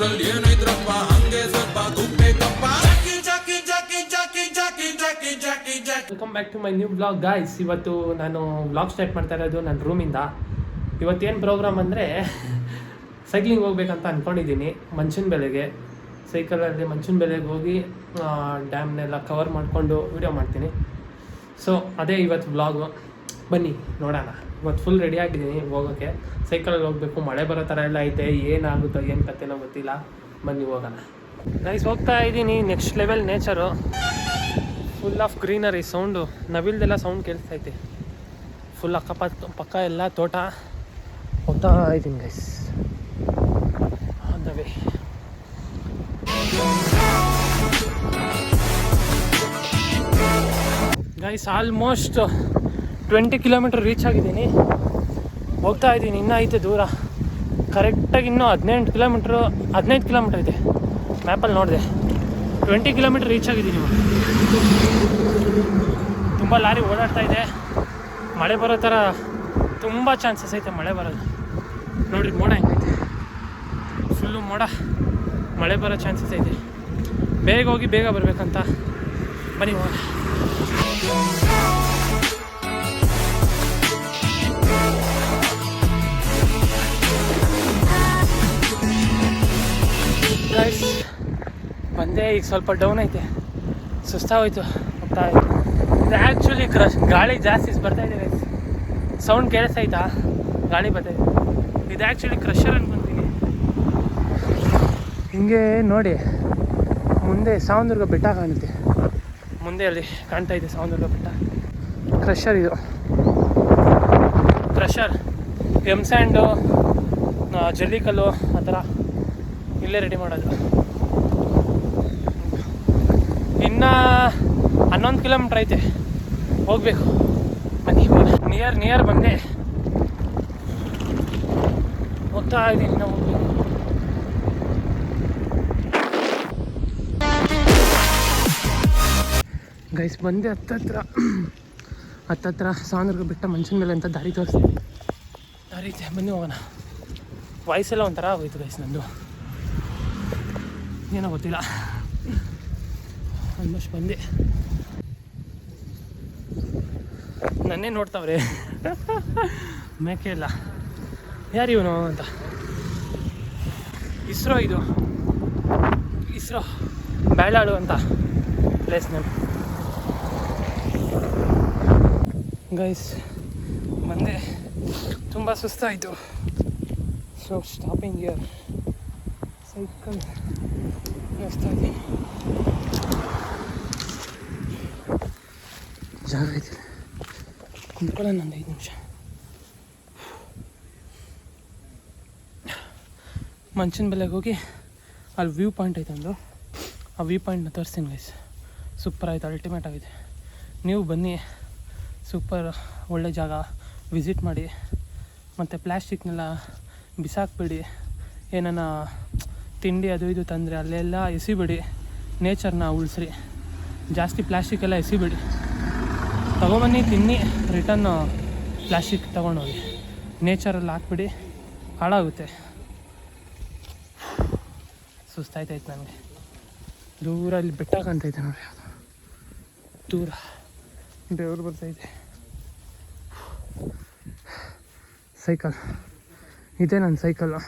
ಊರಲ್ಲಿ ಏನೈತ್ರಪ್ಪ ಹಂಗೆ ಸ್ವಲ್ಪ ದುಡ್ಬೇಕಪ್ಪ. Welcome back to my new blog guys. ಇವತ್ತು ನಾನು ಬ್ಲಾಗ್ ಸ್ಟಾರ್ಟ್ ಮಾಡ್ತಾ ಇರೋದು ನನ್ನ ರೂಮಿಂದ. ಇವತ್ತೇನು ಪ್ರೋಗ್ರಾಮ್ ಅಂದರೆ ಸೈಕ್ಲಿಂಗ್ ಹೋಗ್ಬೇಕಂತ ಅಂದ್ಕೊಂಡಿದ್ದೀನಿ. ಮಂಚನ ಬೆಲೆಗೆ ಸೈಕಲಲ್ಲಿ ಮಂಚನ ಬೆಲೆಗೆ ಹೋಗಿ ಡ್ಯಾಮ್ನೆಲ್ಲ ಕವರ್ ಮಾಡಿಕೊಂಡು ವೀಡಿಯೋ ಮಾಡ್ತೀನಿ. ಸೊ ಅದೇ ಇವತ್ತು ಬ್ಲಾಗು. ಬನ್ನಿ ನೋಡೋಣ. ಇವತ್ತು ಫುಲ್ ರೆಡಿ ಆಗಿದ್ದೀನಿ ಹೋಗೋಕ್ಕೆ. ಸೈಕಲಲ್ಲಿ ಹೋಗಬೇಕು, ಮಳೆ ಬರೋ ಥರ ಎಲ್ಲ ಐತೆ. ಏನಾಗುತ್ತೋ ಏನು ಕಥೆನೋ ಗೊತ್ತಿಲ್ಲ. ಬನ್ನಿ ಹೋಗೋಣ ಗೈಸ್. ಹೋಗ್ತಾ ಇದ್ದೀನಿ. Next level nature, full of greenery. Sound ನವಿಲ್ದೆಲ್ಲ ಸೌಂಡ್ ಕೇಳಿಸ್ತೈತೆ. ಫುಲ್ ಪಕ್ಕ ಎಲ್ಲ ತೋಟ. ಹೋಗ್ತಾ ಇದ್ದೀನಿ guys on the way. Guys almost 20 kilometre reach ಆಗಿದ್ದೀನಿ. ಹೋಗ್ತಾ ಇದ್ದೀನಿ. ಇನ್ನೂ ಐತೆ ದೂರ. ಕರೆಕ್ಟಾಗಿ ಇನ್ನೂ 15 ಕಿಲೋಮೀಟ್ರ್ ಐತೆ. ಮ್ಯಾಪಲ್ಲಿ ನೋಡಿದೆ 20 ಕಿಲೋಮೀಟ್ರ್ ರೀಚ್ ಆಗಿದ್ದೀನಿ. ತುಂಬ ಲಾರಿ ಓಡಾಡ್ತಾ ಇದೆ. ಮಳೆ ಬರೋ ಥರ ತುಂಬ ಚಾನ್ಸಸ್ ಐತೆ ಮಳೆ ಬರೋದು. ನೋಡಿರಿ ಮೋಡ ಹೆಂಗೈತೆ. ಫುಲ್ಲು ಮೋಡ. ಮಳೆ ಬರೋ ಚಾನ್ಸಸ್ ಐತೆ. ಬೇಗ ಹೋಗಿ ಬೇಗ ಬರಬೇಕಂತ. ಬನ್ನಿ ಹೋಗೋಣ. ಗೈಸ್ ಬಂದೆ. ಈಗ ಸ್ವಲ್ಪ ಡೌನ್ ಐತೆ, ಸುಸ್ತಾಗೋಯ್ತು. ಹೋಗ್ತಾ ಇತ್ತು. ಇದು ಆ್ಯಕ್ಚುಲಿ ಗಾಳಿ ಜಾಸ್ತಿ ಬರ್ತಾಯಿದೆ ಗೈಸ್. ಸೌಂಡ್ ಕೇಳಿಸ್ತೈತಾ? ಗಾಳಿ ಬರ್ತಾಯಿದೆ. ಇದು ಆ್ಯಕ್ಚುಲಿ ಕ್ರಷರ್ ಅನ್ಕೊಂತೀನಿ. ಹಿಂಗೆ ನೋಡಿ, ಮುಂದೆ ಸಾವನದುರ್ಗ ಬೆಟ್ಟ ಕಾಣುತ್ತೆ. ಮುಂದೆ ಅಲ್ಲಿ ಕಾಣ್ತಾ ಇದೆ ಸಾವನದುರ್ಗ ಬೆಟ್ಟ. ಕ್ರಷರ್ ಇದು. ಕ್ರಷರ್ ಸ್ಯಾಂಡು, ಜಲ್ಲಿಕಲ್ಲು ಆ ಥರ ಇಲ್ಲೇ ರೆಡಿ ಮಾಡೋದು. ಇನ್ನು 11 ಕಿಲೋಮೀಟ್ರ್ ಐತೆ, ಹೋಗಬೇಕು. ಬನ್ನಿ ನಿಯರ್ ಬಂದೆ. ಹೋಗ್ತಾ ಇದ್ದೀನಿ. ನಾವು ಹೋಗ್ಬೇಕು. ಗೈಸ್ ಬಂದೆ ಹತ್ತತ್ರ ಸಾವನದುರ್ಗ ಬೆಟ್ಟ ಮಂಚನ ಮೇಲೆ ಅಂತ ದಾರಿ ತೋರಿಸ್ತೀನಿ. ದಾರಿ ಐತೆ, ಬನ್ನಿ ಹೋಗೋಣ. ವಾಯ್ಸೆಲ್ಲ ಒಂಥರ ಆಗೋಯ್ತು ಗೈಸ್ ನಂದು. ಏನೋ ಗೊತ್ತಿಲ್ಲ. ಆಲ್ಮೋಸ್ಟ್ ಬಂದೆ. ನನ್ನೇ ನೋಡ್ತಾವ್ರೆ ಮೇಕೆ ಇಲ್ಲ. ಯಾರು ಇವನು ಅಂತ. ಇದು ಇಸ್ರೋ ಬ್ಯಾಳಾಳು ಅಂತ ಪ್ಲೇಸ್ ನೇಮ್. ಗೈಸ್ ಬಂದೆ. ತುಂಬ ಸುಸ್ತಾಯಿತು. So stopping here. ಸೈಕಲ್ ನಡೆಸ್ತಾ ಇದ್ದೀನಿ. ಜಾಗ ಐತಿ, ಕುಂತ್ಕೊಳ್ಳೋಣ. ಒಂದು 5 ನಿಮಿಷ. ಮಂಚನ ಬೆಲೆಗೆ ಹೋಗಿ ಅಲ್ಲಿ ವ್ಯೂ ಪಾಯಿಂಟ್ ಐತೆ ಒಂದು. ಆ ವ್ಯೂ ಪಾಯಿಂಟ್ನ ತೋರಿಸ್ತೀನಿ ಗೈಸ್. ಸೂಪರ್ ಆಯಿತು, ಅಲ್ಟಿಮೇಟ್ ಆಗಿದೆ. ನೀವು ಬನ್ನಿ, ಸೂಪರ್ ಒಳ್ಳೆ ಜಾಗ. ವಿಸಿಟ್ ಮಾಡಿ. ಮತ್ತು ಪ್ಲ್ಯಾಸ್ಟಿಕ್ನೆಲ್ಲ ಬಿಸಾಕ್ಬಿಡಿ. ಏನಾನ ತಿಂಡಿ ಅದು ಇದು ತಂದರೆ ಅಲ್ಲೆಲ್ಲ ಎಸಿಬಿಡಿ. ನೇಚರ್ನ ಉಳಿಸ್ರಿ. ಜಾಸ್ತಿ ಪ್ಲ್ಯಾಸ್ಟಿಕ್ಕೆಲ್ಲ ಎಸಿಬಿಡಿ. ತೊಗೊಬನ್ನಿ, ತಿನ್ನಿ, ರಿಟರ್ನು ಪ್ಲ್ಯಾಸ್ಟಿಕ್ ತೊಗೊಂಡೋಗಿ ನೇಚರಲ್ಲಿ ಹಾಕ್ಬಿಡಿ. ಹಾಳಾಗುತ್ತೆ. ಸುಸ್ತಾಯ್ತೈತೆ ನನಗೆ. ದೂರ ಇಲ್ಲಿ ಬೆಟ್ಟ ಕಾಣ್ತೈತೆ ನೋಡಿ, ಅದು ದೂರ ಬೆವರು ಬರ್ತೈತೆ. ಸೈಕಲ್ ಇದೇ ನನ್ನ ಸೈಕಲ್ಲು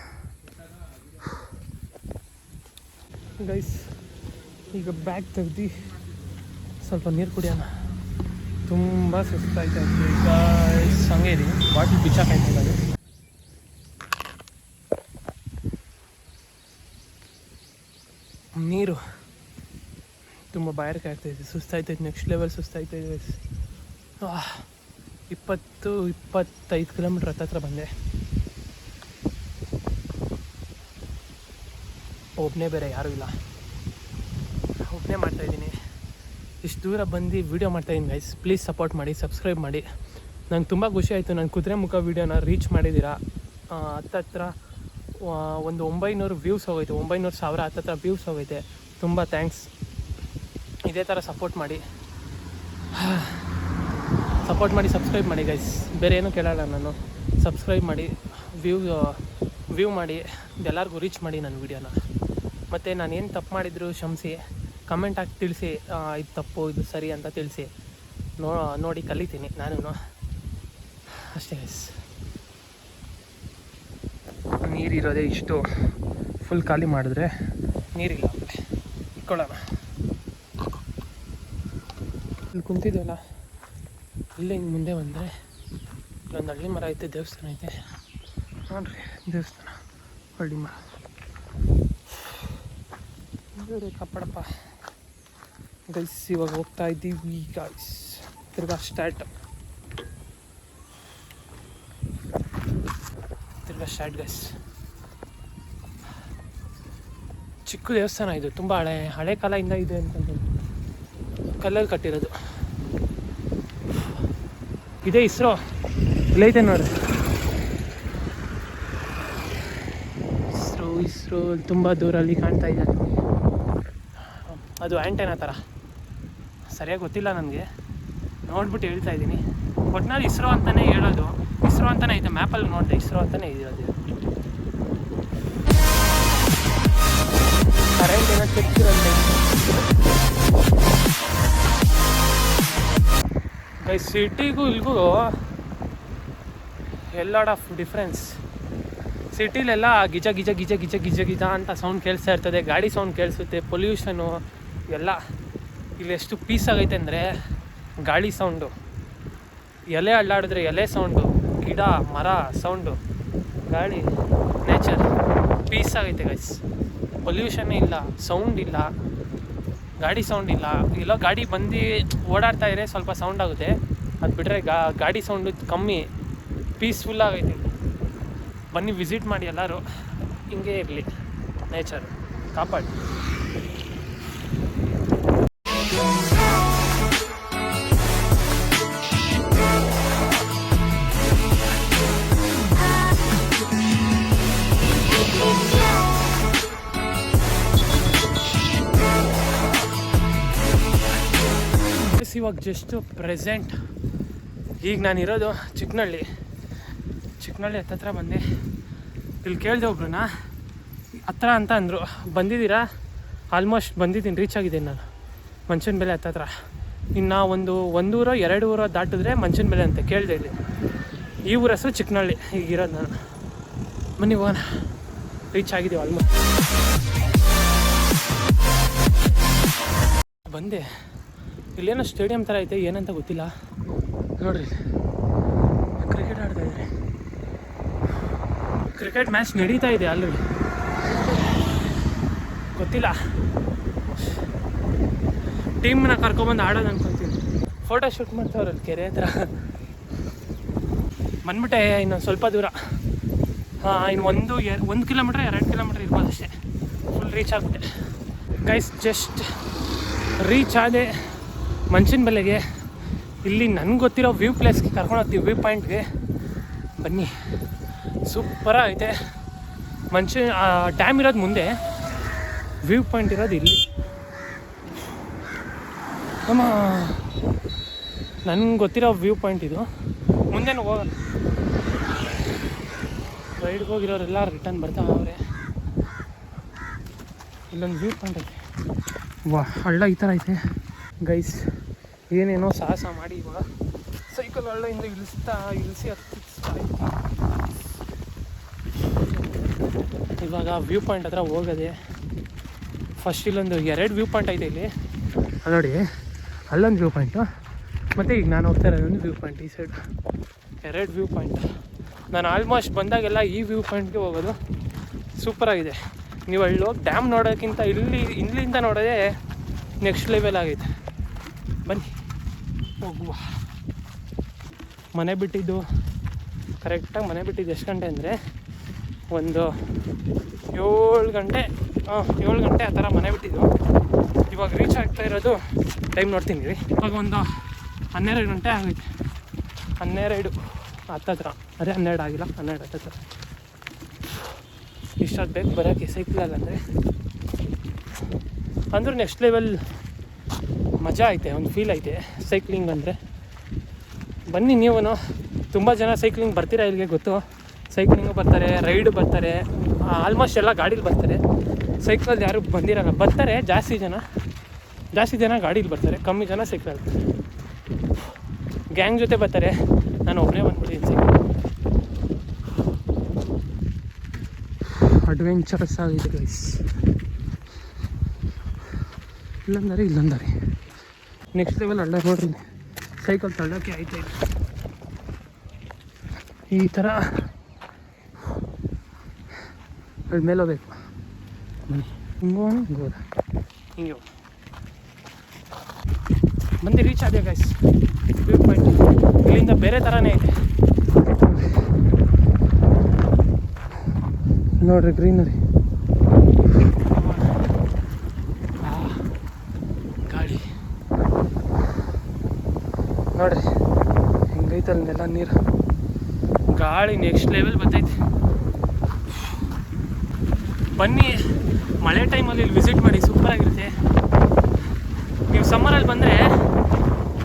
ಗೈಸ್. ಈಗ ಬ್ಯಾಗ್ ತೆಗ್ದು ಸ್ವಲ್ಪ ನೀರು ಕುಡಿಯೋಣ. ತುಂಬ ಸುಸ್ತಾಯ್ತಾಯಿತ್ತು ಗೈಸ್. ಹಂಗೆ ಇದೀನಿ, ಬಾಟ್ಲ್ ಬಿಚ್ಚಾಕೈತೆ ಅದು. ನೀರು ತುಂಬ ಬಾಯಾರಿಕೆ ಆಗ್ತೈತೆ. ಸುಸ್ತಾಯ್ತೈತೆ, ನೆಕ್ಸ್ಟ್ ಲೆವೆಲ್ ಸುಸ್ತಾಯ್ತೈತೆ ಗೈಸ್. 20-25 ಕಿಲೋಮೀಟ್ರ್ ಹತ್ತತ್ರ ಬಂದೆ. ಒಬ್ಬನೇ, ಬೇರೆ ಯಾರೂ ಇಲ್ಲ. ಒಬ್ಬನೇ ಮಾಡ್ತಾಯಿದ್ದೀನಿ. ಇಷ್ಟು ದೂರ ಬಂದು ವೀಡಿಯೋ ಮಾಡ್ತಾಯಿದ್ದೀನಿ ಗೈಸ್. ಪ್ಲೀಸ್ ಸಪೋರ್ಟ್ ಮಾಡಿ, ಸಬ್ಸ್ಕ್ರೈಬ್ ಮಾಡಿ. ನಂಗೆ ತುಂಬ ಖುಷಿ ಆಯಿತು. ನಾನು ಕುದುರೆ ಮುಖ ವೀಡಿಯೋನ ರೀಚ್ ಮಾಡಿದ್ದೀರಾ. ಹತ್ತತ್ರ ಒಂದು 900 ವ್ಯೂಸ್ ಹೋಗೈತೆ. 900,000 ಹತ್ತತ್ರ ವ್ಯೂಸ್ ಹೋಗೈತೆ. ತುಂಬ ಥ್ಯಾಂಕ್ಸ್. ಇದೇ ಥರ ಸಪೋರ್ಟ್ ಮಾಡಿ, ಸಬ್ಸ್ಕ್ರೈಬ್ ಮಾಡಿ ಗೈಸ್. ಬೇರೆ ಏನೂ ಕೇಳಲ್ಲ ನಾನು. ಸಬ್ಸ್ಕ್ರೈಬ್ ಮಾಡಿ. ವ್ಯೂ ಮಾಡಿ ಎಲ್ಲರಿಗೂ ರೀಚ್ ಮಾಡಿ ನನ್ನ ವೀಡಿಯೋನ. ಮತ್ತು ನಾನು ಏನು ತಪ್ಪು ಮಾಡಿದ್ರು ಕ್ಷಮಿಸಿ, ಕಮೆಂಟ್ ಹಾಕಿ ತಿಳಿಸಿ, ಇದು ತಪ್ಪು ಇದು ಸರಿ ಅಂತ ತಿಳಿಸಿ. ನೋಡಿ ಕಲಿತೀನಿ ನಾನು ಅಷ್ಟೇ ಗೈಸ್. ನೀರಿರೋದೇ ಇಷ್ಟು, ಫುಲ್ ಖಾಲಿ ಮಾಡಿದ್ರೆ ನೀರಿಲ್ಲ ಇಟ್ಕೊಳ್ಳೋಣ. ಇಲ್ಲಿ ಕುಂತಿದ್ವಲ್ಲ, ಇಲ್ಲೇ ಹಿಂಗೆ ಮುಂದೆ ಬಂದರೆ ಇಲ್ಲೊಂದು ಹಳ್ಳಿ ಮರ ಐತೆ, ದೇವಸ್ಥಾನ ಐತೆ ನೋಡ್ರಿ, ದೇವಸ್ಥಾನ ಹಳ್ಳಿ ಮರ ಕಾಪಾಡಪ್ಪ ಗೈಸ್. ಇವಾಗ ಹೋಗ್ತಾ ಇದ್ದೀವಿ ಗೈಸ್, ತಿರ್ಗಾ ಸ್ಟಾರ್ಟ್ ಗೈಸ್. ಚಿಕ್ಕ ದೇವಸ್ಥಾನ ಇದು, ತುಂಬ ಹಳೆ ಕಾಲದಿಂದ ಇದೆ ಅಂತಂದು, ಕಲ್ಲಲ್ಲಿ ಕಟ್ಟಿರೋದು. ಇದೇ ಇಸ್ರೋ ಇಲ್ಲೈತೆ ನೋಡ್ರಿ, ಇಸ್ರೋ ತುಂಬ ದೂರಲ್ಲಿ ಕಾಣ್ತಾ ಇದೆ. ಅದು ಆ್ಯಂಟೆನಾ ಥರ, ಸರಿಯಾಗಿ ಗೊತ್ತಿಲ್ಲ ನನಗೆ, ನೋಡ್ಬಿಟ್ಟು ಹೇಳ್ತಾ ಇದ್ದೀನಿ. ಒಟ್ನಲ್ಲಿ ಇಸ್ರೋ ಅಂತಲೇ ಹೇಳೋದು, ಇಸ್ರೋ ಅಂತಲೇ ಐತೆ ಮ್ಯಾಪಲ್ಲಿ ನೋಡಿದೆ, ಇಸ್ರೋ ಅಂತಲೇ ಇರೋದು. ಕರೆಂಟ್ ಏನೋ ಚೆಕ್ಕಿರಂತೆ ಗೈ. ಸಿಟಿಗೂ ಇಲ್ಗೂ ಎಲ್ಲಾಡ್ ಆಫ್ ಡಿಫ್ರೆನ್ಸ್. ಸಿಟಿಲೆಲ್ಲ ಗಿಜ ಗಿಜ ಗಿಜ ಗಿಜ ಗಿಜ ಗಿಜ ಅಂತ ಸೌಂಡ್ ಕೇಳಿಸ್ತಾ ಇರ್ತದೆ, ಗಾಡಿ ಸೌಂಡ್ ಕೇಳಿಸುತ್ತೆ, ಪೊಲ್ಯೂಷನು ಎಲ್ಲ. ಇಲ್ಲಿ ಎಷ್ಟು ಪೀಸ್ ಆಗೈತೆ ಅಂದರೆ ಗಾಳಿ ಸೌಂಡು, ಎಲೆ ಅಲ್ಲಾಡಿದ್ರೆ ಎಲೆ ಸೌಂಡು, ಗಿಡ ಮರ ಸೌಂಡು, ಗಾಳಿ ನೇಚರ್ ಪೀಸ್ ಆಗೈತೆ ಗೈಸ್. ಪೊಲ್ಯೂಷನ್ನೇ ಇಲ್ಲ, ಸೌಂಡ್ ಇಲ್ಲ, ಗಾಡಿ ಸೌಂಡ್ ಇಲ್ಲ. ಎಲ್ಲೋ ಗಾಡಿ ಬಂದು ಓಡಾಡ್ತಾ ಇದ್ರೆ ಸ್ವಲ್ಪ ಸೌಂಡ್ ಆಗುತ್ತೆ, ಅದು ಬಿಟ್ಟರೆ ಗಾಡಿ ಸೌಂಡು ಕಮ್ಮಿ, ಪೀಸ್ಫುಲ್ ಆಗೈತೆ. ಬನ್ನಿ ವಿಸಿಟ್ ಮಾಡಿ ಎಲ್ಲರೂ, ಹಿಂಗೆ ಇರಲಿ ನೇಚರ್ ಕಾಪಾಡಿ. ಇವಾಗ ಜಸ್ಟ್ ಪ್ರೆಸೆಂಟ್ ಈಗ ನಾನಿರೋದು ಚಿಕ್ಕನಹಳ್ಳಿ ಹತ್ತತ್ರ ಬಂದೆ. ಇಲ್ಲಿ ಕೇಳಿದೆ ಒಬ್ರನ್ನ, ಹತ್ರ ಅಂತ ಅಂದರು. ಬಂದಿದ್ದೀರಾ? ಆಲ್ಮೋಸ್ಟ್ ಬಂದಿದ್ದೀನಿ, ರೀಚ್ ಆಗಿದ್ದೀನಿ ನಾನು ಮಂಚನಬೆಲೆ ಹತ್ತತ್ರ. ಇನ್ನು ಒಂದೂರೋ 2 ಊರೋ ದಾಟಿದ್ರೆ ಮಂಚನಬೆಲೆ ಅಂತ ಕೇಳಿದೆ. ಇಲ್ಲಿ ಈ ಊರ ಹೆಸರು ಚಿಕ್ಕನಹಳ್ಳಿ, ಈಗಿರೋದು ನಾನು. ಬನ್ನಿ ಹೋಗೋಣ, ರೀಚ್ ಆಗಿದ್ದೀವಿ ಆಲ್ಮೋಸ್ಟ್. ಬಂದೆ, ಇಲ್ಲೇನೋ ಸ್ಟೇಡಿಯಂ ಥರ ಐತೆ, ಏನಂತ ಗೊತ್ತಿಲ್ಲ ನೋಡ್ರಿ. ಕ್ರಿಕೆಟ್ ಆಡ್ತಾ ಇದ್ದಾರೆ, ಕ್ರಿಕೆಟ್ ಮ್ಯಾಚ್ ನಡೀತಾ ಇದೆ ಆಲ್ರೆಡಿ, ಗೊತ್ತಿಲ್ಲ. ಟೀಮ್ನ ಕರ್ಕೊಬಂದು ಆಡೋದು ಅನ್ಕೊತೀನಿ. ಫೋಟೋ ಶೂಟ್ ಮಾಡ್ತಾವ್ರಲ್ಲಿ ಕೆರೆ ಹತ್ರ. ಬಂದ್ಬಿಟ್ಟೆ ಇನ್ನೊಂದು ಸ್ವಲ್ಪ ದೂರ, ಇನ್ನು 1 ಕಿಲೋಮೀಟ್ರ್ 2 ಕಿಲೋಮೀಟ್ರ್ ಇರ್ಬೋದು ಅಷ್ಟೇ, ಫುಲ್ ರೀಚ್ ಆಗ್ಬಿಟ್ಟೆ ಗೈಸ್. ಜಸ್ಟ್ ರೀಚ್ ಆದೆ ಮಂಚನಬೆಲೆಗೆ. ಇಲ್ಲಿ ನನಗೆ ಗೊತ್ತಿರೋ ವ್ಯೂ ಪ್ಲೇಸ್ಗೆ ಕರ್ಕೊಂಡು ಹೋಗ್ತೀವಿ, ವ್ಯೂ ಪಾಯಿಂಟ್ಗೆ. ಬನ್ನಿ, ಸೂಪರಾಗೈತೆ. ಡ್ಯಾಮ್ ಇರೋದು ಮುಂದೆ, ವ್ಯೂ ಪಾಯಿಂಟ್ ಇರೋದು ಇಲ್ಲಿ. ನನಗೆ ಗೊತ್ತಿರೋ ವ್ಯೂ ಪಾಯಿಂಟ್ ಇದು. ಮುಂದೆನೂ ಹೋಗೋಣ, ರೈಡ್ಗೆ ಹೋಗಿರೋರೆಲ್ಲ ರಿಟರ್ನ್ ಬರ್ತಾವ್ರೆ. ಇಲ್ಲೊಂದು ವ್ಯೂ ಪಾಯಿಂಟ್ ಐತೆ, ಹಳ್ಳ ಈ ಥರ ಐತೆ ಗೈಸ್. ಏನೇನೋ ಸಾಹಸ ಮಾಡಿ ಇವಾಗ ಸೈಕಲ್ ಹಳ್ಳಿಂದ ಇಳಿಸಿ ಹತ್ತಿಸ್ತಾ ಇವಾಗ ವ್ಯೂ ಪಾಯಿಂಟ್ ಹತ್ರ ಹೋಗೋದೆ. ಫಸ್ಟ್ ಇಲ್ಲೊಂದು 2 ವ್ಯೂ ಪಾಯಿಂಟ್ ಐತೆ ಇಲ್ಲಿ, ನೋಡಿ. ಅಲ್ಲೊಂದು ವ್ಯೂ ಪಾಯಿಂಟು, ಮತ್ತು ಈಗ ನಾನು ಹೋಗ್ತಾ ಇರೋದೊಂದು ವ್ಯೂ ಪಾಯಿಂಟ್. ಈ ಸೈಡ್ 2 ವ್ಯೂ ಪಾಯಿಂಟ್. ನಾನು ಆಲ್ಮೋಸ್ಟ್ ಬಂದಾಗೆಲ್ಲ ಈ ವ್ಯೂ ಪಾಯಿಂಟ್ಗೆ ಹೋಗೋದು. ಸೂಪರಾಗಿದೆ. ನೀವು ಅಲ್ಲಿ ಹೋಗಿ ಡ್ಯಾಮ್ ನೋಡೋಕ್ಕಿಂತ ಇಲ್ಲಿಂದ ನೋಡೋದೇ ನೆಕ್ಸ್ಟ್ ಲೆವೆಲ್ ಆಗೈತೆ. ಬನ್ನಿ ಹೋಗುವ. ಮನೆ ಬಿಟ್ಟಿದ್ದು ಕರೆಕ್ಟಾಗಿ ಎಷ್ಟು ಗಂಟೆ ಅಂದರೆ ಒಂದು 7 ಗಂಟೆ ಆ ಥರ ಮನೆ ಬಿಟ್ಟಿದ್ದು. ಇವಾಗ ರೀಚ್ ಆಗ್ತಾ ಇರೋದು ಟೈಮ್ ನೋಡ್ತೀನಿ ರೀ, ಇವಾಗ ಒಂದು 12 ಗಂಟೆ ಆಗೈತೆ. 12 ಹತ್ತತ್ರ, ಅದೇ 12 ಆಗಿಲ್ಲ, 12 ಹತ್ತತ್ರ. ಇಷ್ಟೊತ್ತು ಬೇಕು ಬರೋಕ್ಕೆ ಸೈಕಲಲ್ಲಂದರೆ. ಅಂದರೂ ನೆಕ್ಸ್ಟ್ ಲೆವೆಲ್ ಮಜಾ ಐತೆ, ಒಂದು ಫೀಲ್ ಐತೆ ಸೈಕ್ಲಿಂಗ್ ಅಂದರೆ. ಬನ್ನಿ ನೀವು, ತುಂಬ ಜನ ಸೈಕ್ಲಿಂಗ್ ಬರ್ತೀರಾ ಇಲ್ಲಿಗೆ ಗೊತ್ತು. ಸೈಕ್ಲಿಂಗು ಬರ್ತಾರೆ, ರೈಡ್ ಬರ್ತಾರೆ, ಆಲ್ಮೋಸ್ಟ್ ಎಲ್ಲ ಗಾಡೀಲಿ ಬರ್ತಾರೆ. ಸೈಕಲ್ ಯಾರು ಬಂದಿರಲ್ಲ, ಬರ್ತಾರೆ ಜಾಸ್ತಿ ಜನ ಗಾಡೀಲಿ ಬರ್ತಾರೆ, ಕಮ್ಮಿ ಜನ ಸೈಕಲ್. ಗ್ಯಾಂಗ್ ಜೊತೆ ಬರ್ತಾರೆ, ನಾನು ಒಬ್ಬನೇ ಬಂದ್ಬಿಟ್ಟಿದ್ದೀನಿ ಸೈಕಲ್. ಅಡ್ವೆಂಚರಸ್ ಆಗಿದೆ ಗೈಸ್. ಇಲ್ಲಂದರೆ ನೆಕ್ಸ್ಟ್ ಲೆವೆಲ್ ಅಲ್ಲ ನೋಡ್ರಿ, ಸೈಕಲ್ ತಳ್ಳೋಕ್ಕೆ ಆಯ್ತಾ ಇದೆ ಈ ಥರ. ಅಲ್ಲಿ ಮೇಲೆ ಹೋಗ್ಬೇಕು, ಬನ್ನಿ ಹಿಂಗೆ ಹಿಂಗೆ ಬಂದು ರೀಚ್ ಆಗಿದೆ ಗೈಸ್ ವ್ಯೂ ಪಾಯಿಂಟ್. ಇಲ್ಲಿಂದ ಬೇರೆ ಥರನೇ ಐತೆ ನೋಡ್ರಿ, ಗ್ರೀನರಿ, ಗಾಳಿ ನೋಡ್ರಿ ಹೆಂಗೈತಲ್ಲ ನೀರು, ಗಾಳಿ ನೆಕ್ಸ್ಟ್ ಲೆವೆಲ್ ಬರ್ತೈತಿ. ಬನ್ನಿ ಮಳೆ ಟೈಮಲ್ಲಿ ಇಲ್ಲಿ ವಿಸಿಟ್ ಮಾಡಿ, ಸೂಪರಾಗಿರುತ್ತೆ. ನೀವು ಸಮ್ಮರಲ್ಲಿ ಬಂದರೆ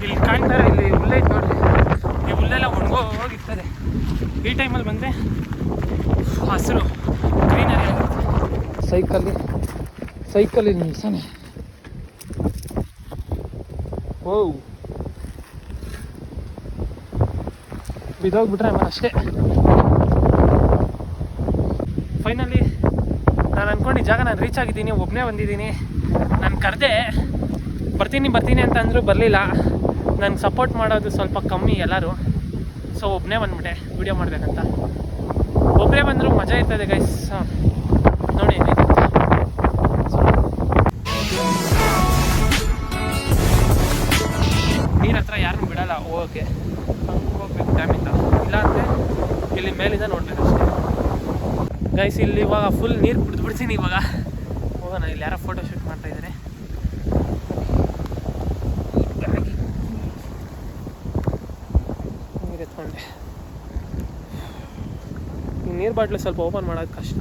ಇಲ್ಲಿ ಕಾಣ್ತಾರೆ, ಇಲ್ಲಿ ಹುಲ್ಲೈತೆ ನೋಡ್ರಿ, ಈ ಹುಲ್ಲೆಲ್ಲ ಒಣಗೋಗಿರ್ತದೆ. ಈ ಟೈಮಲ್ಲಿ ಬಂದರೆ ಹಸಿರು ಗ್ರೀನರಿ ಆಗಿರುತ್ತೆ. ಸೈಕಲ್ಲಿ ನಿಲ್ಸಾನೆ. ಓ ಬಿದ್ದೋಗ್ಬಿಟ್ರೆ ಅಷ್ಟೇ. ಫೈನಲಿ ನಾನು ಅಂದ್ಕೊಂಡು ಈ ಜಾಗ ನಾನು ರೀಚ್ ಆಗಿದ್ದೀನಿ, ಒಬ್ಬನೇ ಬಂದಿದ್ದೀನಿ. ನಾನು ಕರೆದೆ ಬರ್ತೀನಿ ಅಂತ ಅಂದರೂ ಬರಲಿಲ್ಲ. ನನಗೆ ಸಪೋರ್ಟ್ ಮಾಡೋದು ಸ್ವಲ್ಪ ಕಮ್ಮಿ ಎಲ್ಲರೂ, ಸೊ ಒಬ್ಬನೇ ಬಂದ್ಬಿಟ್ಟೆ ವಿಡಿಯೋ ಮಾಡಬೇಕಂತ. ಒಬ್ಬರೇ ಬಂದರೂ ಮಜಾ ಇರ್ತದೆ ಗೈಸ್. ನೋಡಿ ನೀರ ಹತ್ರ ಯಾರನ್ನೂ ಬಿಡಲ್ಲ ಹೋಗೋಕ್ಕೆ, ಹಂಗೆ ಹೋಗ್ಬೇಕು ಡ್ಯಾಮಿಂದ, ಇಲ್ಲಾಂದರೆ ಇಲ್ಲಿ ಮೇಲಿಂದ ನೋಡ್ಬೇಕು ಅಷ್ಟೇ ಗೈಸ್. ಇಲ್ಲಿ ಇವಾಗ ಫುಲ್ ನೀರು ಕುಡಿದ್ಬಿಡ್ತೀನಿ. ಇವಾಗ ಹೋಗೋಣ, ಇಲ್ಲಿ ಯಾರೋ ಫೋಟೋ ಶೂಟ್ ಮಾಡ್ತಾಯಿದ್ದಾರೆ. ನೀರು ಎತ್ಕೊಂಡೆ. ಈ ನೀರು ಬಾಟ್ಲು ಸ್ವಲ್ಪ ಓಪನ್ ಮಾಡೋದು ಕಷ್ಟ.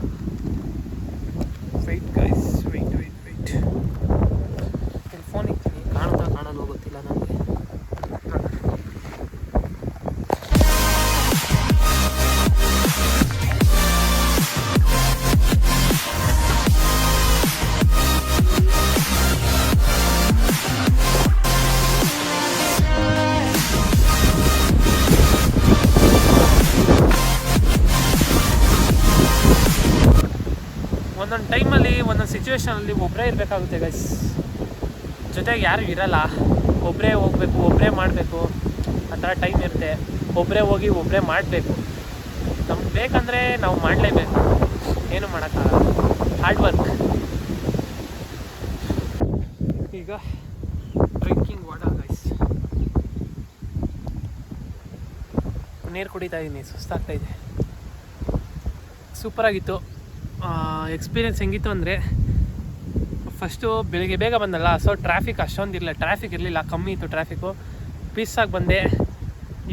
ವೆಯ್ಟ್ ಗೈಸ್, ವೆಯ್ಟ್ ಇಲ್ಲಿ ಫೋನ್ ಇರ್ತೀನಿ, ಕಾಣೋದು ಗೊತ್ತಿಲ್ಲ ನನಗೆ. ಒಂದೊಂದು ಟೈಮಲ್ಲಿ ಒಂದೊಂದು ಸಿಚುವೇಷನಲ್ಲಿ ಒಬ್ಬರೇ ಇರಬೇಕಾಗುತ್ತೆ ಗೈಸ್, ಜೊತೆಗೆ ಯಾರು ಇರಲ್ಲ. ಒಬ್ಬರೇ ಹೋಗ್ಬೇಕು, ಒಬ್ಬರೇ ಮಾಡಬೇಕು, ಆ ಥರ ಟೈಮ್ ಇರುತ್ತೆ. ಒಬ್ಬರೇ ಹೋಗಿ ಒಬ್ಬರೇ ಮಾಡಬೇಕು. ನಮ್ಗೆ ಬೇಕಂದರೆ ನಾವು ಮಾಡಲೇಬೇಕು, ಏನು ಮಾಡೋಕ್ಕಾಗಲ್ಲ, ಹಾರ್ಡ್ ವರ್ಕ್. ಈಗ ಡ್ರಿಂಕಿಂಗ್ ವಾಟರ್ ಗೈಸ್, ನೀರು ಕುಡಿತಾ ಇದ್ದೀನಿ, ಸುಸ್ತಾಗ್ತಾಯಿದೆ. ಸೂಪರಾಗಿತ್ತು. ಎಕ್ಸ್ಪೀರಿಯೆನ್ಸ್ ಹೆಂಗಿತ್ತು ಅಂದರೆ, ಫಸ್ಟು ಬೆಳಿಗ್ಗೆ ಬೇಗ ಬಂದಲ್ಲ, ಸೊ ಟ್ರಾಫಿಕ್ ಇರಲಿಲ್ಲ, ಕಮ್ಮಿ ಇತ್ತು ಟ್ರಾಫಿಕ್ಕು. ಪೀಸಾಗಿ ಬಂದೆ.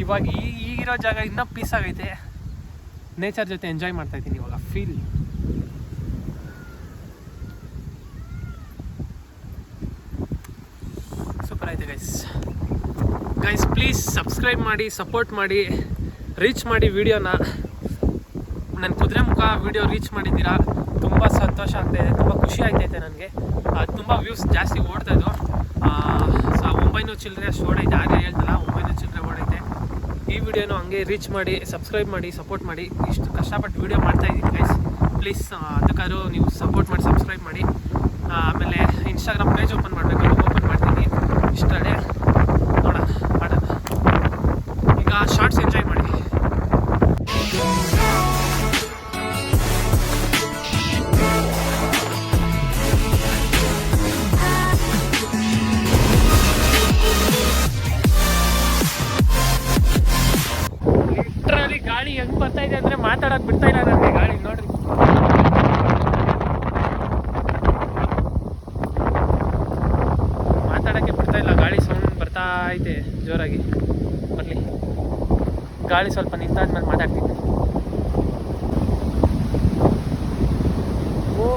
ಇವಾಗ ಈಗಿರೋ ಜಾಗ ಇನ್ನೂ ಪೀಸಾಗೈತೆ. ನೇಚರ್ ಜೊತೆ ಎಂಜಾಯ್ ಮಾಡ್ತಾಯಿದ್ದೀನಿ ಇವಾಗ. ಫೀಲ್ ಸೂಪರ್ ಆಯಿತು ಗೈಸ್. ಪ್ಲೀಸ್ ಸಬ್ಸ್ಕ್ರೈಬ್ ಮಾಡಿ, ಸಪೋರ್ಟ್ ಮಾಡಿ, ರೀಚ್ ಮಾಡಿ ವಿಡಿಯೋನ. ನನ್ನ ಕುದುರೆಮುಖ ವಿಡಿಯೋ ರೀಚ್ ಮಾಡಿದ್ದೀರಾ, ತುಂಬ ಸಂತೋಷ ಆಗ್ತಾಯಿದೆ, ತುಂಬ ಖುಷಿ ಆಗ್ತೈತೆ ನನಗೆ. ತುಂಬ ವ್ಯೂಸ್ ಜಾಸ್ತಿ ಓಡ್ತಾಯಿದ್ದು. 900 ಚಿಲ್ಲರೆ ಅಷ್ಟು ಓಡೈತೆ, ಹಾಗೆ ಹೇಳ್ತಲ್ಲ 900 ಚಿಲ್ಲರೆ ಓಡೈತೆ. ಈ ವಿಡಿಯೋನು ಹಂಗೆ ರೀಚ್ ಮಾಡಿ, ಸಬ್ಸ್ಕ್ರೈಬ್ ಮಾಡಿ, ಸಪೋರ್ಟ್ ಮಾಡಿ. ಇಷ್ಟು ಕಷ್ಟಪಟ್ಟು ವಿಡಿಯೋ ಮಾಡ್ತಾಯಿದ್ದೀನಿ ಗೈಸ್. ಪ್ಲೀಸ್ ಅದಕ್ಕಾದ್ರೂ ನೀವು ಸಪೋರ್ಟ್ ಮಾಡಿ, ಸಬ್ಸ್ಕ್ರೈಬ್ ಮಾಡಿ. ಆಮೇಲೆ ಇನ್ಸ್ಟಾಗ್ರಾಮ್ ಪೇಜ್ ಓಪನ್ ಮಾಡ್ತೀನಿ. ಇಷ್ಟರಲ್ಲೇ ಮಾಡೋಣ. ಈಗ ಶಾರ್ಟ್ಸ್ ಎಂಜಾಯ್ ಮಾಡಿ. ಗಾಳಿ ಹೆಂಗೆ ಬರ್ತಾ ಇದೆ ಅಂದರೆ ಮಾತಾಡೋಕೆ ಬಿಡ್ತಾ ಇಲ್ಲ ನನಗೆ ಗಾಳಿ. ನೋಡ್ರಿ, ಮಾತಾಡೋಕ್ಕೆ ಬಿಡ್ತಾ ಇಲ್ಲ, ಗಾಳಿ ಸೌಂಡ್ ಬರ್ತಾ ಐತೆ ಜೋರಾಗಿ. ಬರಲಿ, ಗಾಳಿ ಸ್ವಲ್ಪ ನಿಂತಾದ್ಮೇಲೆ ಮಾತಾಡ್ತೀನಿ. ಓ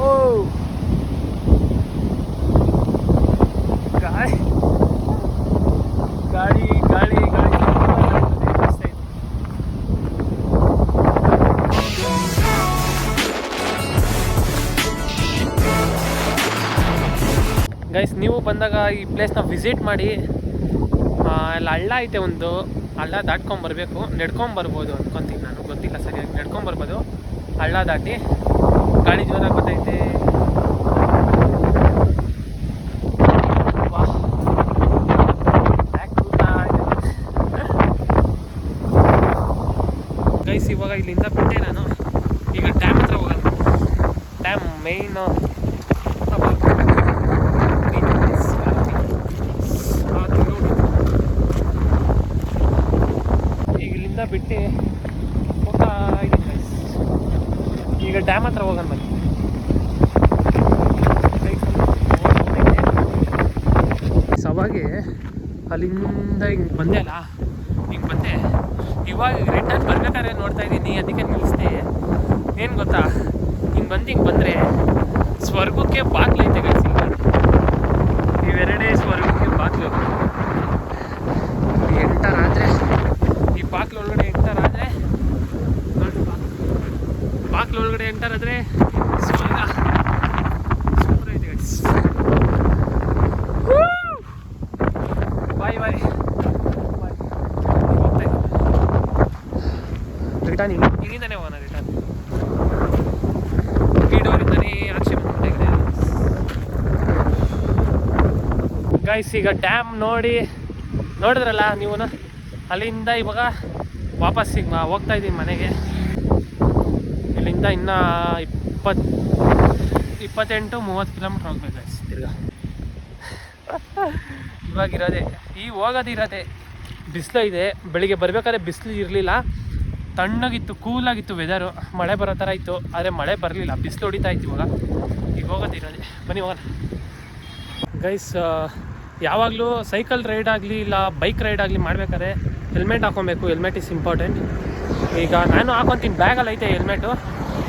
ಗಾಳಿ ಗೈಸ್ ನೀವು ಬಂದಾಗ ಈ ಪ್ಲೇಸ್ನ ವಿಸಿಟ್ ಮಾಡಿ. ಅಲ್ಲಿ ಹಳ್ಳ ಐತೆ, ಒಂದು ಹಳ್ಳ ದಾಟ್ಕೊಂಬರ್ಬೇಕು, ನಡ್ಕೊಂಬರ್ಬೋದು ಅಂದ್ಕೊತೀನಿ ನಾನು, ಗೊತ್ತಿಲ್ಲ ಸರಿಯಾಗಿ. ನಡ್ಕೊಂಬರ್ಬೋದು ಹಳ್ಳ ದಾಟಿ. ಗಾಳಿ ಜೋರಾಗಿ ಬರ್ತೈತೆ. ಗೈಸ್ ಇವಾಗ ಇಲ್ಲಿಂದ ಬಿಟ್ಟೆ ನಾನು, ಈಗ ಡ್ಯಾಮ್ ಹತ್ರ ಹೋಗೋದು. ಡ್ಯಾಮ್ ಮೇಯ್ನು ಈಗ ಇಲ್ಲಿಂದ ಬಿಟ್ಟು ಹೋಗ್ತಾ ಇದ್ದೀನಿ ಗೈಸ್. ಈಗ ಡ್ಯಾಮ್ ಹತ್ರ ಹೋಗೋಣ ಬನ್ನಿ. ಅವಾಗೆ ಅಲ್ಲಿಂದ ಹಿಂಗೆ ಬಂದೆ ಅಲ್ಲ, ಹಿಂಗೆ ಬಂದೆ. ಇವಾಗ ರಿಟರ್ನ್ ಬರ್ಬೇಕಾದ್ರೆ ನೋಡ್ತಾ ಇದ್ದೀನಿ, ಅದಕ್ಕೆ ನಿಲ್ಲಿಸ್ದೆ. ಏನು ಗೊತ್ತಾ, ಹಿಂಗೆ ಬಂದರೆ ಸ್ವರ್ಗಕ್ಕೆ ಬಾಗಿಲು ಐತೆ ಗೈಸ್. ಇವೆರಡೇ ಸ್ವರ್ಗಕ್ಕೆ ಬಾಗಿಲು. ಎಂಟರ್ ಆದರೆ ಈ ಬಾಗಿಲು ಒಳಗಡೆ ಎಂಟರ್ ಆದರೆ ನೋಡಿ, ಬಾಗಿಲು ಒಳಗಡೆ ಎಂಟರ್ ಆದರೆ ಸ್ವರ್ಗ. ಸೂಪರ್ ಐತೆ ಗೈಸ್. ಬಾಯ್ ಬಾಯ್. ಹೋಗ್ತಾ ಇದ್ದೀನಿ ರಿಟರ್ನ್. ಇಲ್ಲಿಂದನೇ ಹೋಗೋಣ ರಿಟರ್ನ್. ಈ ಡೋರಿಂದನೇ ಆಚೆ ಬಂದ್ಬಿಟ್ಟೆ ಗೈಸ್. ಈಗ ಡ್ಯಾಮ್ ನೋಡಿದ್ರಲ್ಲ ನೀವು, ಅಲ್ಲಿಂದ ಇವಾಗ ವಾಪಸ್ ಈಗ ಹೋಗ್ತಾ ಇದ್ದೀನಿ ಮನೆಗೆ. ಇಲ್ಲಿಂದ ಇನ್ನೂ 28-30 ಕಿಲೋಮೀಟ್ರ್ ಹೋಗ್ಬೇಕು ಗೈಸ್ ತಿರ್ಗಾ. ಇವಾಗಿರೋದೆ ಹೋಗೋದಿರೋದೆ. ಬಿಸಿಲು ಇದೆ. ಬೆಳಿಗ್ಗೆ ಬರಬೇಕಾದ್ರೆ ಬಿಸಿಲು ಇರಲಿಲ್ಲ, ತಣ್ಣಗಿತ್ತು, ಕೂಲಾಗಿತ್ತು ವೆದರು. ಮಳೆ ಬರೋ ಥರ ಇತ್ತು, ಆದರೆ ಮಳೆ ಬರಲಿಲ್ಲ, ಬಿಸಿಲು ಹೊಡಿತಾ ಇತ್ತು. ಈಗ ಹೋಗೋದಿರೋದೆ. ಬನ್ನಿ ಹೋಗೋಣ ಗೈಸ್. ಯಾವಾಗಲೂ ಸೈಕಲ್ ರೈಡ್ ಆಗಲಿ ಇಲ್ಲ ಬೈಕ್ ರೈಡ್ ಆಗಲಿ ಮಾಡ್ಬೇಕಾದ್ರೆ ಹೆಲ್ಮೆಟ್ ಹಾಕ್ಕೊಬೇಕು. Helmet is important. ಈಗ ನಾನು ಹಾಕ್ಕೊತೀನಿ, ಬ್ಯಾಗಲ್ಲಿ ಐತೆ ಹೆಲ್ಮೆಟು.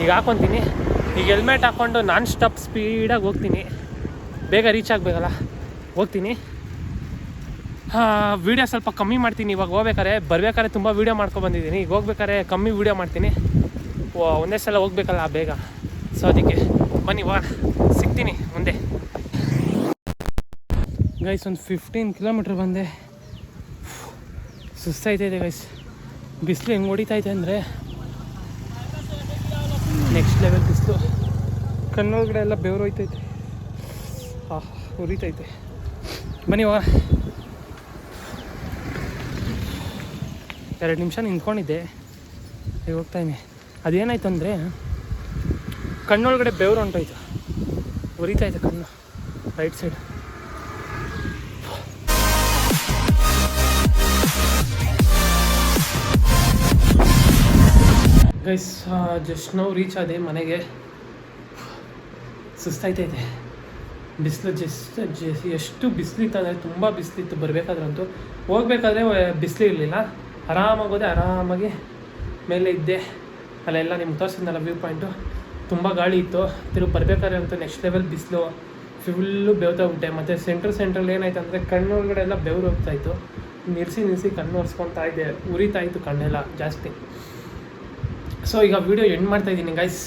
ಈಗ ಹಾಕ್ಕೊತೀನಿ. ಈಗ ಹೆಲ್ಮೆಟ್ ಹಾಕ್ಕೊಂಡು ನಾನ್ ಸ್ಟಾಪ್ ಸ್ಪೀಡಾಗಿ ಹೋಗ್ತೀನಿ. ಬೇಗ ರೀಚ್ ಆಗಬೇಕಲ್ಲ, ಹೋಗ್ತೀನಿ. ವೀಡಿಯೋ ಸ್ವಲ್ಪ ಕಮ್ಮಿ ಮಾಡ್ತೀನಿ ಇವಾಗ ಹೋಗ್ಬೇಕಾರೆ. ಬರಬೇಕಾದ್ರೆ ತುಂಬ ವೀಡಿಯೋ ಮಾಡ್ಕೊಬಂದಿದ್ದೀನಿ. ಈಗ ಹೋಗ್ಬೇಕಾದ್ರೆ ಕಮ್ಮಿ ವೀಡಿಯೋ ಮಾಡ್ತೀನಿ, ಒಂದೇ ಸಲ ಹೋಗ್ಬೇಕಲ್ಲ ಬೇಗ. ಸೊ ಅದಕ್ಕೆ ಬನ್ನಿ ಹೋಗೋಣ, ಸಿಗ್ತೀನಿ ಮುಂದೆ ಗೈಸ್. ಒಂದು 15 ಕಿಲೋಮೀಟ್ರ್ ಬಂದೆ. ಸುಸ್ತಾಯ್ತೈತೆ ಗೈಸ್. ಬಿಸಿಲು ಹೆಂಗೆ ಹೊಡಿತೈತೆ ಅಂದರೆ ನೆಕ್ಸ್ಟ್ ಲೆವೆಲ್ ಬಿಸಿಲು. ಕಣ್ಣೊಳಗಡೆ ಎಲ್ಲ ಬೆವರು ಹೋಯ್ತೈತೆ, ಉರಿತೈತೆ. ಬನ್ನಿ ಹೋಗೋಣ. 2 ನಿಮಿಷ ನಿಂತ್ಕೊಂಡಿದ್ದೆ, ಈಗ ಹೋಗ್ತಾಯಿದ್ದೀನಿ. ಅದೇನಾಯ್ತು ಅಂದರೆ ಕಣ್ಣೊಳಗಡೆ ಬೆವರು ಹೊಂಟೋಯ್ತು, ಉರಿತಾಯಿದೆ ಕಣ್ಣು ರೈಟ್ ಸೈಡ್. ಗೈಸ್ ಜಸ್ಟ್ ನಾವು ರೀಚ್ ಆದೆ ಮನೆಗೆ. ಸುಸ್ತಾಯ್ತೈತೆ. ಬಿಸಿಲು ಎಷ್ಟು ಬಿಸಿಲಿತ್ತು ಅಂದರೆ ತುಂಬ ಬಿಸಿಲಿತ್ತು. ಬರಬೇಕಾದ್ರಂತೂ, ಹೋಗ್ಬೇಕಾದ್ರೆ ಬಿಸಿಲು ಇರಲಿಲ್ಲ. ಆರಾಮಾಗಿ ಹೋದೆ, ಆರಾಮಾಗಿ ಮೇಲೆ ಇದ್ದೆ. ಅಲ್ಲೆಲ್ಲ ನಿಮ್ಗೆ ತೋರಿಸಿದ್ನಲ್ಲ ವ್ಯೂ ಪಾಯಿಂಟು, ತುಂಬ ಗಾಳಿ ಇತ್ತು. ತಿರುಗಿ ಬರಬೇಕಾದ್ರೆ ಅಂತೂ ನೆಕ್ಸ್ಟ್ ಲೆವೆಲ್ ಬಿಸಿಲು, ಫುಲ್ಲು ಬೆವ್ತಾಗ್ಬಿಟ್ಟೆ. ಮತ್ತು ಸೆಂಟ್ರಲ್ಲಿ ಏನಾಯ್ತು ಅಂದರೆ ಕಣ್ಣೊಳಗಡೆ ಎಲ್ಲ ಬೆವರು ಹೋಗ್ತಾಯಿತ್ತು. ನಿಲ್ಲಿಸಿ ಕಣ್ಣು ಒರೆಸ್ಕೊತಾ ಇದ್ದೆ, ಉರಿತಾಯಿತ್ತು ಕಣ್ಣೆಲ್ಲ ಜಾಸ್ತಿ. ಸೊ ಈಗ ವೀಡಿಯೋ ಎಂಡ್ ಮಾಡ್ತಾಯಿದ್ದೀನಿ ಗೈಸ್.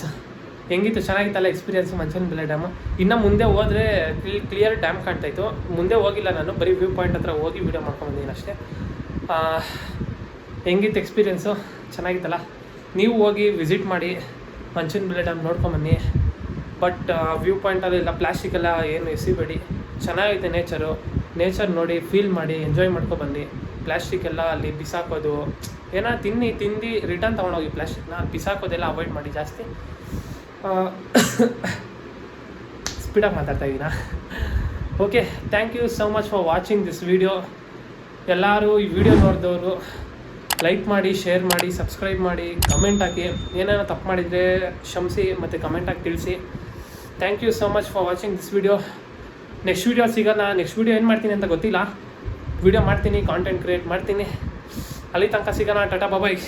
ಹೆಂಗಿತ್ತು, ಚೆನ್ನಾಗಿತ್ತಲ್ಲ ಎಕ್ಸ್ಪೀರಿಯನ್ಸ್ ಮಂಚನಬೆಲೆ ಡ್ಯಾಮು. ಇನ್ನು ಮುಂದೆ ಹೋದರೆ ಕ್ಲಿಯರ್ ಡ್ಯಾಮ್ ಕಾಣ್ತಾಯಿತ್ತು. ಮುಂದೆ ಹೋಗಿಲ್ಲ ನಾನು, ಬರೀ ವ್ಯೂ ಪಾಯಿಂಟ್ ಹತ್ರ ಹೋಗಿ ವೀಡಿಯೋ ಮಾಡ್ಕೊಂಡ್ಬಂದಿದ್ದೀನಿ ಅಷ್ಟೇ. ಹೆಂಗಿತ್ತು ಎಕ್ಸ್ಪೀರಿಯೆನ್ಸು, ಚೆನ್ನಾಗಿತ್ತಲ್ಲ. ನೀವು ಹೋಗಿ ವಿಸಿಟ್ ಮಾಡಿ ಮಂಚನಬೆಲೆ ಡ್ಯಾಮ್ ನೋಡ್ಕೊಂಬನ್ನಿ. ಬಟ್ ವ್ಯೂ ಪಾಯಿಂಟಲ್ಲೆಲ್ಲ ಪ್ಲಾಸ್ಟಿಕ್ ಎಲ್ಲ ಏನು ಎಸಿಬೇಡಿ. ಚೆನ್ನಾಗೈತೆ ನೇಚರ್ ನೋಡಿ ಫೀಲ್ ಮಾಡಿ ಎಂಜಾಯ್ ಮಾಡ್ಕೊಬನ್ನಿ. ಪ್ಲಾಸ್ಟಿಕ್ ಎಲ್ಲ ಅಲ್ಲಿ ಬಿಸಾಕೋದು, ಏನೋ ತಿಂದು ರಿಟರ್ನ್ ತೊಗೊಂಡೋಗಿ ಪ್ಲಾಸ್ಟಿಕ್ನ ಬಿಸಾಕೋದೆಲ್ಲ ಅವಾಯ್ಡ್ ಮಾಡಿ ಜಾಸ್ತಿ. ಸ್ಪೀಡಾಗಿ ಮಾತಾಡ್ತಾ ಇದ್ದೀನಾ? Okay, thank you so much for watching this video. ಎಲ್ಲರೂ ಈ ವಿಡಿಯೋ ನೋಡಿದವರು ಲೈಕ್ ಮಾಡಿ, ಶೇರ್ ಮಾಡಿ, ಸಬ್ಸ್ಕ್ರೈಬ್ ಮಾಡಿ, ಕಮೆಂಟ್ ಹಾಕಿ. ಏನೇನೋ ತಪ್ಪು ಮಾಡಿದರೆ ಕ್ಷಮಿಸಿ ಮತ್ತು ಕಮೆಂಟಾಗಿ ತಿಳಿಸಿ. Thank you so much for watching this video. Next video ಸಿಗೋಣ. ನೆಕ್ಸ್ಟ್ ವಿಡಿಯೋ ಏನು ಮಾಡ್ತೀನಿ ಅಂತ ಗೊತ್ತಿಲ್ಲ. ವಿಡಿಯೋ ಮಾಡ್ತೀನಿ, ಕಾಂಟೆಂಟ್ ಕ್ರಿಯೇಟ್ ಮಾಡ್ತೀನಿ. ಅಲ್ಲಿ ತನಕ ಸಿಗೋಣ. ಟಾಟಾ ಬಾಯ್.